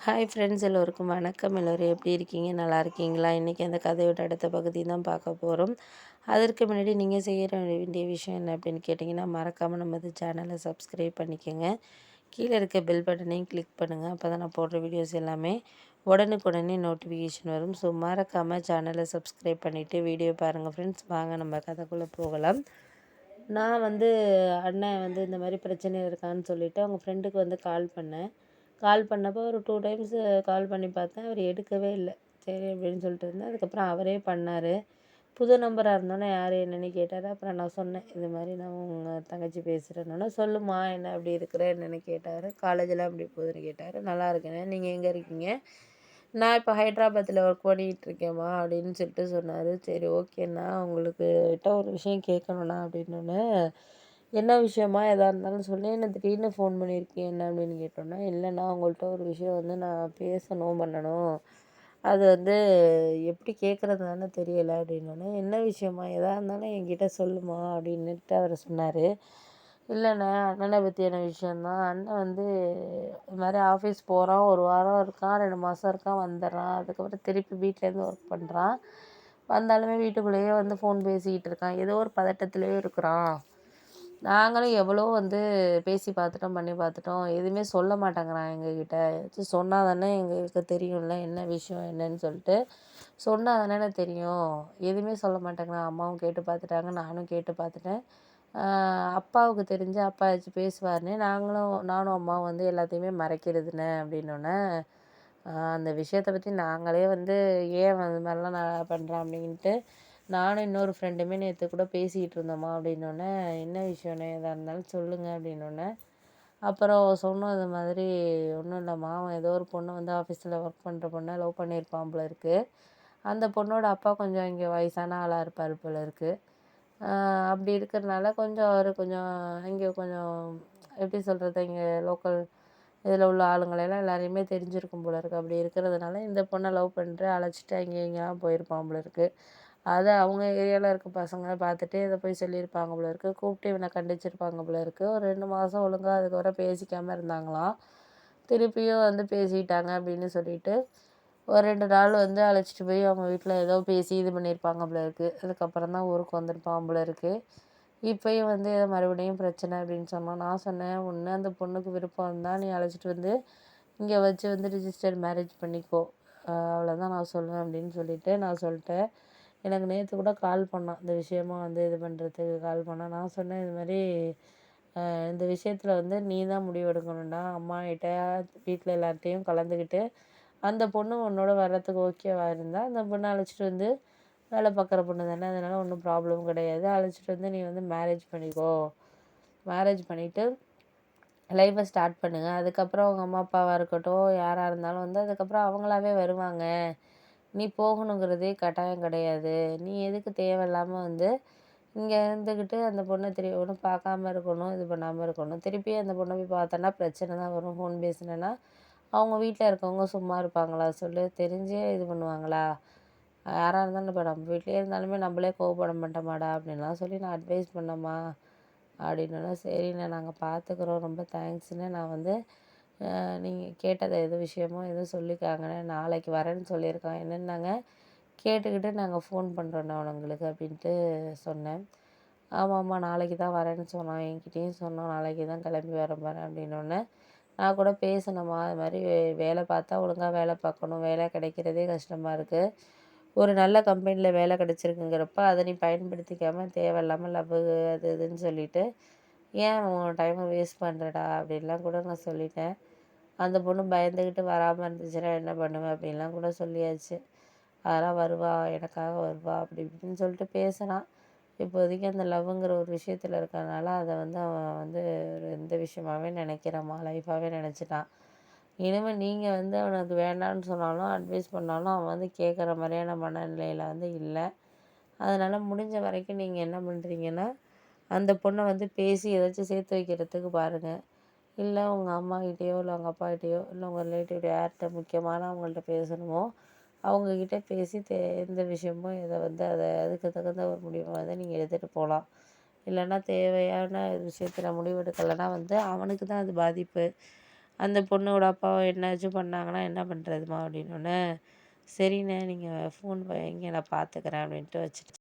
Hi friends, எல்லோருக்கும் வணக்கம். எல்லோரும் எப்படி இருக்கீங்க? நல்லா இருக்கீங்களா? இன்றைக்கி அந்த கதையோட அடுத்த பகுதி தான் பார்க்க போகிறோம். அதற்கு முன்னாடி நீங்கள் செய்ய வேண்டிய விஷயம் என்ன அப்படின்னு கேட்டிங்கன்னா, மறக்காமல் நமது சேனலை சப்ஸ்கிரைப் பண்ணிக்கோங்க. கீழே இருக்க பெல் பட்டனையும் கிளிக் பண்ணுங்கள். அப்போ தான் நான் போடுற வீடியோஸ் எல்லாமே உடனுக்குடனே நோட்டிஃபிகேஷன் வரும். ஸோ மறக்காமல் சேனலை சப்ஸ்கிரைப் பண்ணிவிட்டு வீடியோ பாருங்கள் ஃப்ரெண்ட்ஸ். வாங்க நம்ம கதைக்குள்ளே போகலாம். நான் அண்ணன் இந்த மாதிரி பிரச்சனை இருக்கான்னு சொல்லிவிட்டு அவங்க ஃப்ரெண்டுக்கு கால் பண்ணேன். கால் பண்ணப்போ ஒரு 2 டைம்ஸ் கால் பண்ணி பார்த்தேன். அவர் எடுக்கவே இல்லை. சரி அப்படின்னு சொல்லிட்டு இருந்தேன். அதுக்கப்புறம் அவரே பண்ணார். புது நம்பராக இருந்தோன்னே யார் என்னன்னு கேட்டார். அப்புறம் நான் சொன்னேன், இது மாதிரி நான் உங்கள் தங்கச்சி பேசுகிறேன்னொன்னே, சொல்லுமா என்ன அப்படி இருக்கிற என்னென்னு கேட்டார். காலேஜெலாம் எப்படி போகுதுன்னு கேட்டார். நல்லா இருக்கேண்ணே, நீங்கள் எங்கே இருக்கீங்க? நான் இப்போ ஹைதராபாத்தில் ஒர்க் பண்ணிகிட்ருக்கேம்மா அப்படின்னு சொல்லிட்டு சொன்னார். சரி ஓகேண்ணா, உங்களுக்கிட்ட ஒரு விஷயம் கேட்கணுண்ணா அப்படின்னோடனே, என்ன விஷயமா எதாக இருந்தாலும் சொல்லி என்ன திடீர்னு ஃபோன் பண்ணியிருக்கேன் என்ன அப்படின்னு கேட்டோன்னா, இல்லைண்ணா உங்கள்கிட்ட ஒரு விஷயம் நான் பேசணும் பண்ணணும். அது எப்படி கேட்குறது தானே தெரியலை அப்படின்னோடனே, என்ன விஷயமா எதாக இருந்தாலும் என்கிட்ட சொல்லுமா அப்படின்னுட்டு அவர் சொன்னார். இல்லைண்ணே, அண்ணனை பற்றியான விஷயந்தான். அண்ணன் இது மாதிரி ஆஃபீஸ் போகிறான், 1 வாரம் இருக்கான், 2 மாதம் இருக்கான், வந்துடுறான். அதுக்கப்புறம் திருப்பி வீட்டிலேருந்து ஒர்க் பண்ணுறான். வந்தாலுமே வீட்டுக்குள்ளேயே ஃபோன் பேசிக்கிட்டு இருக்கான். ஏதோ ஒரு பதட்டத்திலேயே இருக்கிறான். நாங்களும் எவ்வளோ பேசி பார்த்துட்டோம், பண்ணி பார்த்துட்டோம். எதுவுமே சொல்ல மாட்டேங்கிறான் எங்ககிட்ட. ஏதாச்சும் சொன்னா தானே எங்களுக்கு தெரியும்ல என்ன விஷயம் என்னன்னு சொல்லிட்டு. சொன்னா தானே எனக்கு தெரியும். எதுவுமே சொல்ல மாட்டேங்கிறான். அம்மாவும் கேட்டு பார்த்துட்டாங்க, நானும் கேட்டு பார்த்துட்டேன். அப்பாவுக்கு தெரிஞ்சு அப்பா ஏதாச்சும் பேசுவாருன்னு நானும் அம்மாவும் எல்லாத்தையுமே மறைக்கிறதுண்ணே அப்படின்னோன்னே, அந்த விஷயத்த பற்றி நாங்களே ஏன் அது மாதிரிலாம் நான் பண்ணுறேன் அப்படின்ட்டு நானும் இன்னொரு ஃப்ரெண்டுமே நேற்று கூட பேசிக்கிட்டு இருந்தோம்மா அப்படின்னோடனே, என்ன விஷயம்ண்ணே எதாக இருந்தாலும் சொல்லுங்கள் அப்படின்னோடனே, அப்புறம் சொன்னோம் இது மாதிரி ஒன்றும் இல்லைம்மா, அவன் ஏதோ ஒரு பொண்ணு ஆஃபீஸில் ஒர்க் பண்ணுற பொண்ணை லவ் பண்ணியிருப்பான் போல இருக்குது. அந்த பொண்ணோட அப்பா கொஞ்சம் இங்கே வயசான ஆளாக இருப்பார் போல இருக்குது. அப்படி இருக்கிறனால அவர் கொஞ்சம் இங்கே கொஞ்சம் எப்படி சொல்கிறது, இங்கே லோக்கல் இதில் உள்ள ஆளுங்களெல்லாம் எல்லாரையுமே தெரிஞ்சிருக்கும் போல இருக்குது. அப்படி இருக்கிறதுனால இந்த பொண்ணை லவ் பண்ணிட்டு அழைச்சிட்டு அங்கே இங்கேலாம் போயிருப்பான் போல இருக்குது. அதை அவங்க ஏரியாவில் இருக்க பசங்க பார்த்துட்டு இதை போய் சொல்லியிருப்பாங்க போல இருக்குது. கூப்பிட்டு இவனை கண்டிச்சிருப்பாங்க போல இருக்குது. ஒரு 2 மாதம் ஒழுங்காக அதுக்கப்புறம் பேசிக்காமல் இருந்தாங்களாம். திருப்பியும் பேசிட்டாங்க அப்படின்னு சொல்லிட்டு ஒரு 2 நாள் அழைச்சிட்டு போய் அவங்க வீட்டில் ஏதோ பேசி இது பண்ணியிருப்பாங்க போல இருக்குது. அதுக்கப்புறம் தான் ஊருக்கு வந்திருப்பான் போல இருக்குது. இப்போயும் ஏதோ மறுபடியும் பிரச்சனை அப்படின்னு சொன்னான். நான் சொன்னேன், ஒன்று அந்த பொண்ணுக்கு விருப்பம் இருந்தால் நீ அழைச்சிட்டு இங்கே வச்சு ரிஜிஸ்டர் மேரேஜ் பண்ணிக்கோ, அவ்வளோதான் நான் சொல்லுவேன் அப்படின்னு சொல்லிட்டு நான் சொல்லிட்டேன். எனக்கு நேற்று கூட கால் பண்ணான். இந்த விஷயமா இது பண்ணுறதுக்கு கால் பண்ணான். நான் சொன்னேன், இது மாதிரி இந்த விஷயத்தில் நீ தான் முடிவு எடுக்கணும்டா. அம்மாகிட்ட வீட்டில் எல்லார்ட்டையும் கலந்துக்கிட்டு அந்த பொண்ணு உன்னோட வர்றதுக்கு ஓகேவா இருந்தால் அந்த பொண்ணை அழைச்சிட்டு வேலை பார்க்குற பொண்ணு தானே, அதனால் ஒன்றும் ப்ராப்ளம் கிடையாது. அழைச்சிட்டு நீ மேரேஜ் பண்ணிக்கோ. மேரேஜ் பண்ணிவிட்டு லைஃப்பை ஸ்டார்ட் பண்ணுங்கள். அதுக்கப்புறம் அவங்க அம்மா அப்பாவாக இருக்கட்டும், யாராக இருந்தாலும் அதுக்கப்புறம் அவங்களாவே வருவாங்க. நீ போகணுங்கிறதே கட்டாயம் கிடையாது. நீ எதுக்கு தேவையில்லாமல் இங்கே இருந்துக்கிட்டு அந்த பொண்ணை ஒன்றும் பார்க்காம இருக்கணும், இது பண்ணாமல் இருக்கணும். திருப்பி அந்த பொண்ணை போய் பார்த்தோன்னா பிரச்சனை தான் வரும். ஃபோன் பேசினேன்னா அவங்க வீட்டில் இருக்கவங்க சும்மா இருப்பாங்களா சொல்லு? தெரிஞ்சே இது பண்ணுவாங்களா? யாராக இருந்தாலும் இப்போ நம்ம வீட்லேயே இருந்தாலுமே நம்மளே கோவப்பட மாட்டோமாடா அப்படின்லாம் சொல்லி நான் அட்வைஸ் பண்ணேம்மா அப்படின்னோடனே, சரிண்ணே நாங்கள் பார்த்துக்குறோம், ரொம்ப தேங்க்ஸ்ண்ணே. நான் நீங்கள் கேட்டது எது விஷயமோ எதுவும் சொல்லிக்காங்கண்ணே, நாளைக்கு வரேன்னு சொல்லியிருக்கான். என்னென்னாங்க கேட்டுக்கிட்டு நாங்கள் ஃபோன் பண்ணுறோண்ணே உங்களுக்கு அப்படின்ட்டு சொன்னேன். ஆமாம்மா, நாளைக்கு தான் வரேன்னு சொன்னான். என்கிட்டேயும் சொன்னான், நாளைக்கு தான் கிளம்பி வர போகிறேன் அப்படின்னோடனே, நான் கூட பேசினேம்மா, அது மாதிரி வேலை பார்த்தா ஒழுங்காக வேலை பார்க்கணும், வேலை கிடைக்கிறதே கஷ்டமாக இருக்குது. ஒரு நல்ல கம்பெனியில் வேலை கிடச்சிருக்குங்கிறப்ப அதை நீ பயன்படுத்திக்காமல் தேவையில்லாமல் லவ் அது இதுன்னு சொல்லிவிட்டு ஏன் உன் டைமை வேஸ்ட் பண்ணுறடா அப்படின்லாம் கூட நான் சொல்லிட்டேன். அந்த பொண்ணு பயந்துக்கிட்டு வராமல் இருந்துச்சுன்னா என்ன பண்ணுவேன் அப்படின்லாம் கூட சொல்லியாச்சு. அதெல்லாம் வருவா, எனக்காக வருவா அப்படி இப்படின்னு சொல்லிட்டு பேசுனான். இப்போதைக்கு அந்த லவ்வுங்கிற ஒரு விஷயத்தில் இருக்கிறதுனால அதை அவன் ஒரு எந்த விஷயமாகவே நினைக்கிறாம்மா, லைஃபாகவே நினச்சிட்டான். இனிமேல் நீங்கள் அவனுக்கு வேண்டான்னு சொன்னாலும் அட்வைஸ் பண்ணாலும் அவன் கேட்குற மாதிரியான மனநிலையில் இல்லை. அதனால் முடிஞ்ச வரைக்கும் நீங்கள் என்ன பண்ணுறீங்கன்னா, அந்த பொண்ணை பேசி ஏதாச்சும் சேர்த்து வைக்கிறதுக்கு பாருங்கள். இல்லை உங்கள் அம்மாக்கிட்டேயோ இல்லை உங்கள் அப்பாக்கிட்டேயோ இல்லை உங்கள் ரிலேட்டிவ் யார்கிட்ட முக்கியமான அவங்கள்ட்ட பேசணுமோ அவங்கக்கிட்ட பேசி எந்த விஷயமோ இதை அதை அதுக்கு தகுந்த ஒரு முடிவை நீங்கள் எடுத்துகிட்டு போகலாம். இல்லைன்னா தேவையான விஷயத்தில் முடிவெடுக்கலைன்னா அவனுக்கு தான் அது பாதிப்பு. அந்த பொண்ணோட அப்பாவ என்னாச்சும் பண்ணாங்கன்னா என்ன பண்ணுறதும்மா அப்படின்னோடனே, சரிண்ணே நீங்கள் ஃபோன் வைங்க நான் பார்த்துக்கிறேன் அப்படின்ட்டு வச்சுருச்சு.